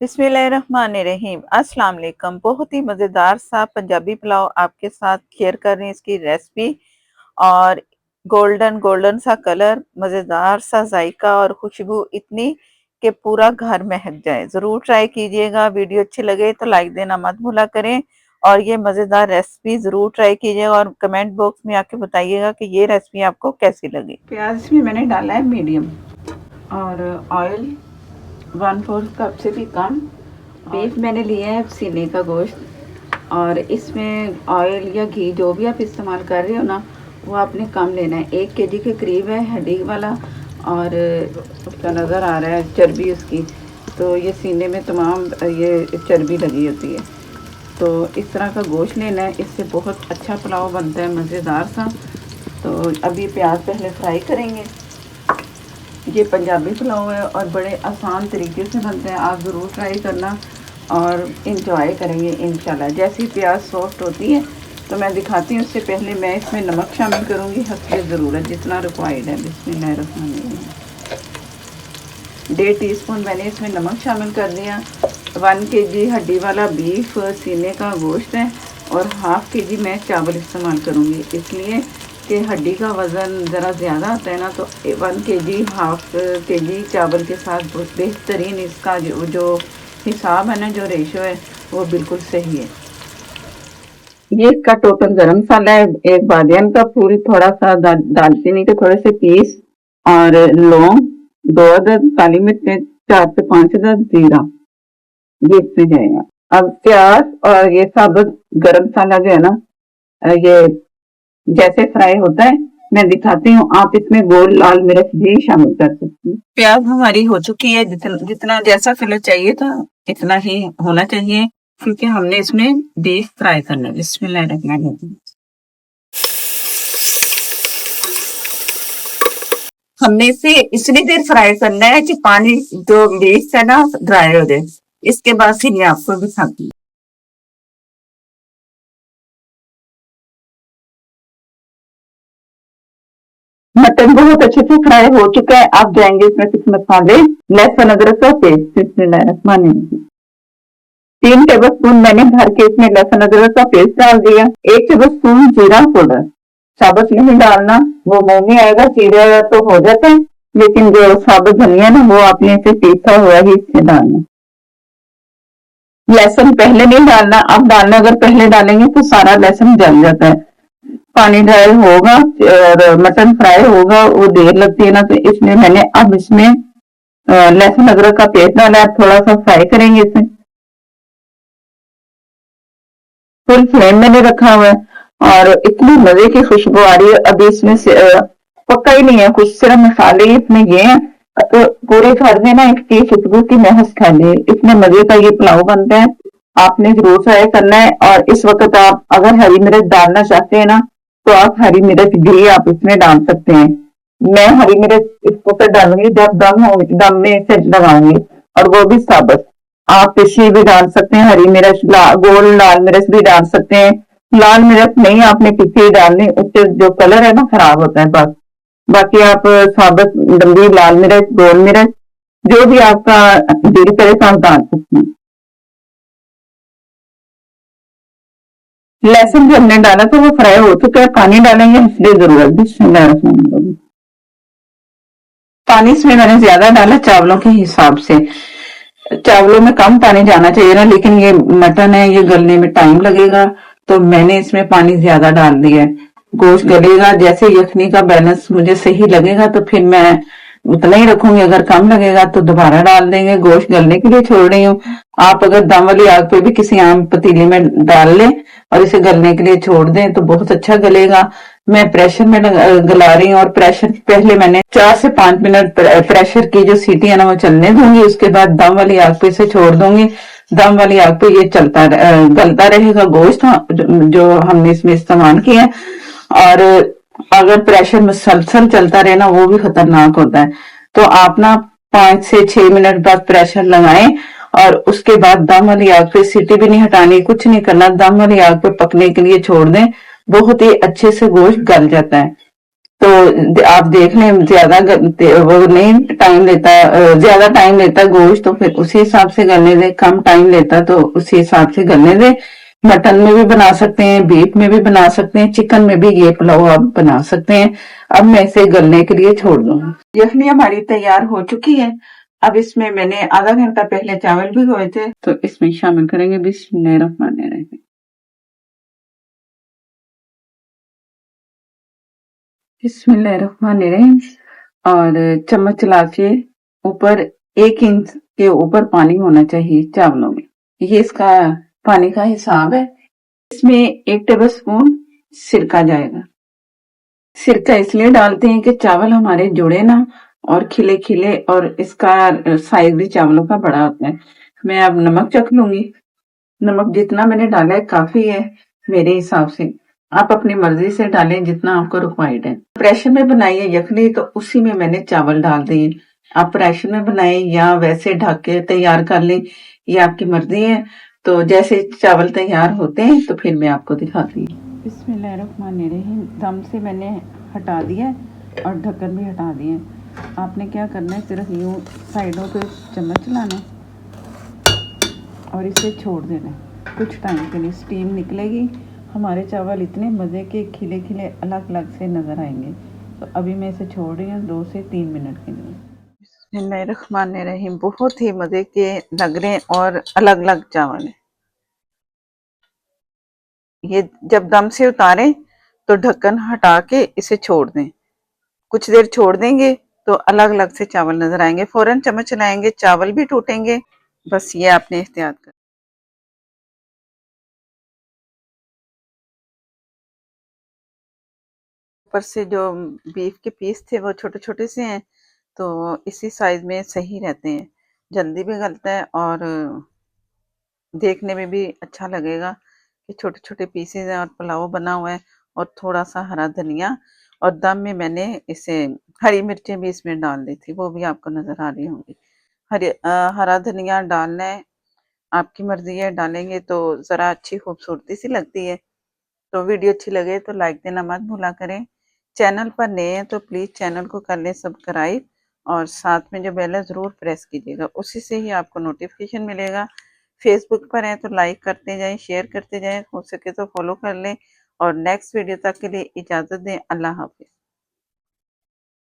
बिस्मिल्लाहिर्रहमानिर्रहीम। अस्सलाम वालेकुम। बहुत ही मज़ेदार सा पंजाबी पुलाव आपके साथ शेयर कर रहे हैं। इसकी रेसिपी और गोल्डन गोल्डन सा कलर, मज़ेदार सा जायका और खुशबू इतनी कि पूरा घर महक जाए। ज़रूर ट्राई कीजिएगा। वीडियो अच्छी लगे तो लाइक देना मत भूला करें और ये मज़ेदार रेसिपी ज़रूर ट्राई कीजिएगा और कमेंट बॉक्स में आके बताइएगा कि ये रेसिपी आपको कैसी लगी। प्याज में मैंने डाला है मीडियम और ऑयल 1/4 कप से भी कम। बीफ मैंने लिया है सीने का गोश्त और इसमें ऑयल या घी जो भी आप इस्तेमाल कर रहे हो ना वो आपने कम लेना है। 1 केजी के करीब है हड्डी वाला और उसका नज़र आ रहा है चर्बी उसकी, तो ये सीने में तमाम ये चर्बी लगी होती है। तो इस तरह का गोश्त लेना है, इससे बहुत अच्छा पुलाव बनता है मज़ेदार सा। तो अभी प्याज पहले फ्राई करेंगे। ये पंजाबी पुलाव है और बड़े आसान तरीके से बनता है। आप ज़रूर ट्राई करना और इंजॉय करेंगे इंशाल्लाह। जैसे ही प्याज सॉफ्ट होती है तो मैं दिखाती हूँ। उससे पहले मैं इसमें नमक शामिल करूँगी हस्बे ज़रूरत, जितना रिक्वायर्ड है। बिस्मिल्लाहिर्रहमानिर्रहीम। 1.5 टीस्पून मैंने इसमें नमक शामिल कर दिया। 1 केजी हड्डी वाला बीफ सीने का गोश्त है और 1/2 केजी मैं चावल इस्तेमाल करूँगी, इसलिए कि हड्डी का वज़न ज़रा ज़्यादा होता है ना। तो 1 केजी 1/2 केजी चावल के साथ बेहतरीन इसका जो हिसाब है ना, जो रेशो है वो बिल्कुल सही है। ये इसका टोटल गरम मसाला है। 1 बादियान का फूल, थोड़ा सा दालचीनी के थोड़े से पीस और लौंग, 2 अदद काली मिर्च, 4 से 5 अदद जीरा, ये इसमें जाएगा। अब प्याज और ये साबुत गरम मसाला जो है ना, ये जैसे फ्राई होता है मैं दिखाती हूँ। आप इसमें गोल लाल मिर्च भी शामिल कर सकती हैं। प्याज हमारी हो चुकी है। जितना जैसा कलर चाहिए था इतना ही होना चाहिए, क्योंकि हमने इसमें बीफ फ्राई करना है। बिस्मिल्लाहिर्रहमानिर्रहीम। हमने इसे इसलिए देर फ्राई करना है कि पानी जो बीफ है ना ड्राई हो जाए। इसके बाद फिर ये आपको दिखाती हूँ। मटन बहुत अच्छे से फ्राई हो चुका है। आप जाएंगे इसमें कुछ मसाले, लहसुन अदरक का पेस्ट, बिस्मिल्लाहिर्रहमानिर्रहीम। 3 टेबल स्पून मैंने भर के इसमें लहसुन अदरक का पेस्ट डाल दिया। 1 टेबल स्पून जीरा पाउडर, साबुत नहीं डालना, वो मुंह में आएगा। जीरा तो हो जाता है, लेकिन जो साबुत धनिया ना वो आपने इसे पीसा हुआ ही इसमें डालना। लहसुन पहले नहीं डालना, अब डालना। अगर पहले डालेंगे तो सारा लहसुन जल जाता है। पानी ड्राई होगा और मटन फ्राई होगा, वो देर लगती है ना, तो इसमें मैंने अब इसमें लहसुन अदरक का पेस्ट डाला है। थोड़ा सा फ्राई करेंगे इसे। फुल फ्लेम मैंने रखा हुआ है और इतनी मजे की खुशबू आ रही है। अभी इसमें से पक्का ही नहीं है कुछ, सिर्फ मसाले ही इसमें ये हैं, तो पूरे घर में ना इसकी खुशबू की महक फैली। इतने मजे का ये पुलाव बनता है, आपने जरूर ट्राई करना है। और इस वक्त आप अगर हरी मिर्च डालना चाहते हैं ना तो आप हरी मिर्च भी आप इसमें डाल सकते हैं। मैं हरी मिर्च इसको पे डालूंगी जब दम में इसे लगाऊंगी, और वो भी साबुत। आप पिसी भी डाल सकते हैं हरी मिर्च, गोल लाल मिर्च भी डाल सकते हैं। लाल मिर्च नहीं आपने पिसी ही डालनी, उससे जो कलर है ना खराब होता है बस। बाकी आप साबुत लंबी लाल मिर्च, गोल मिर्च, जो भी आपका दिल करे तो आप डाल सकते हैं। लहसुन जो हमने डाला तो वो फ्राई हो चुका है। पानी डालेंगे इसलिए जरूरत। बिस्मिल्लाहिर्रहमानिर्रहीम। पानी इसमें मैंने ज्यादा डाला चावलों के हिसाब से। चावलों में कम पानी जाना चाहिए ना, लेकिन ये मटन है, ये गलने में टाइम लगेगा, तो मैंने इसमें पानी ज्यादा डाल दिया है। गोश्त गलेगा, जैसे यखनी का बैलेंस मुझे सही लगेगा तो फिर मैं उतना ही रखूंगी। अगर कम लगेगा तो दोबारा डाल देंगे। गोश्त गलने के लिए छोड़ रही हूँ। आप अगर दम वाली आग पे भी किसी आम पतीले में डाल लें और इसे गलने के लिए छोड़ दें तो बहुत अच्छा गलेगा। मैं प्रेशर में गला रही हूँ और प्रेशर पहले मैंने 4 से 5 मिनट प्रेशर की जो सीटी है ना वो चलने दूंगी। उसके बाद दम वाली आग पे इसे छोड़ दूंगी। दम वाली आग पे ये गलता रहेगा गोश्त जो हमने इसमें इस्तेमाल किया है। और अगर प्रेशर मुसलसल चलता रहे ना वो भी खतरनाक होता है। तो आप ना 5 से 6 मिनट बाद प्रेशर लगाएं और उसके बाद दम वाली आग पे, सीटी भी नहीं हटानी, कुछ नहीं करना, दम वाली आग पे पकने के लिए छोड़ दें। बहुत ही अच्छे से गोश्त गल जाता है। तो आप देख लें, वो नहीं टाइम लेता, ज्यादा टाइम लेता गोश्त तो फिर उसी हिसाब से गलने दें, कम टाइम लेता तो उसी हिसाब से गलने दें। मटन में भी बना सकते हैं, बीफ में भी बना सकते हैं, चिकन में भी ये पुलाव आप बना सकते हैं। अब मैं इसे गलने के लिए छोड़ दूंगी। यखनी हमारी तैयार हो चुकी है। अब इसमें मैंने आधा घंटा पहले चावल भिगोए थे, तो इसमें शामिल करेंगे बिस्मिल्लाहिर्रहमानिर्रहीम। बिस्मिल्लाहिर्रहमानिर्रहीम। और चम्मच चला के ऊपर 1 इंच के ऊपर पानी होना चाहिए चावलों में। ये इसका पानी का हिसाब है। इसमें 1 टेबल स्पून सिरका जाएगा। सिरका इसलिए डालते हैं कि चावल हमारे जुड़े ना और खिले खिले, और इसका साइज भी चावलों का बड़ा होता है। मैं अब नमक चख लूंगी। नमक जितना मैंने डाला है काफी है मेरे हिसाब से। आप अपनी मर्जी से डालें जितना आपको रिक्वायर्ड है। प्रेशर में बनाई है यखनी तो उसी में मैंने चावल डाल दिए। आप प्रेशर में बनाएं या वैसे ढक के तैयार कर लें, ये आपकी मर्जी है। तो जैसे चावल तैयार होते हैं तो फिर मैं आपको दिखाती हूँ। बिस्मिल्लाहिर्रहमानिर्रहीम। दम से मैंने हटा दिया और ढक्कन भी हटा दिए। आपने क्या करना है, सिर्फ यूं साइडों पे चम्मच चलाना और इसे छोड़ देना कुछ टाइम के लिए। स्टीम निकलेगी, हमारे चावल इतने मज़े के खिले खिले अलग अलग से नज़र आएंगे। तो अभी मैं इसे छोड़ रही हूँ 2 से 3 मिनट के लिए। बिस्मिल्लाहिर्रहमानिर्रहीम। बहुत ही मजे के लग रहे हैं और अलग अलग चावल है। ये जब दम से उतारें तो ढक्कन हटा के इसे छोड़ दें। कुछ देर छोड़ देंगे तो अलग अलग से चावल नजर आएंगे। फौरन चम्मच चलाएंगे चावल भी टूटेंगे। बस ये आपने एहतियात कर। ऊपर से जो बीफ के पीस थे वो छोटे छोटे से हैं, तो इसी साइज में सही रहते हैं। जल्दी भी गलता है और देखने में भी अच्छा लगेगा कि छोटे छोटे पीसेज हैं और पुलाव बना हुआ है। और थोड़ा सा हरा धनिया, और दम में मैंने इसे हरी मिर्चें भी इसमें डाल दी थी, वो भी आपको नजर आ रही होंगी। हरा धनिया डालना है, आपकी मर्जी है, डालेंगे तो जरा अच्छी खूबसूरती सी लगती है। तो वीडियो अच्छी लगे तो लाइक देना मत भूला करें। चैनल पर नए हैं तो प्लीज चैनल को कर लें सब्सक्राइब, और साथ में जो बेल है जरूर प्रेस कीजिएगा, उसी से ही आपको नोटिफिकेशन मिलेगा। फेसबुक पर हैं तो लाइक करते जाएं, शेयर करते जाएं, हो सके तो फॉलो कर लें। और नेक्स्ट वीडियो तक के लिए इजाजत दें। अल्लाह हाफिज।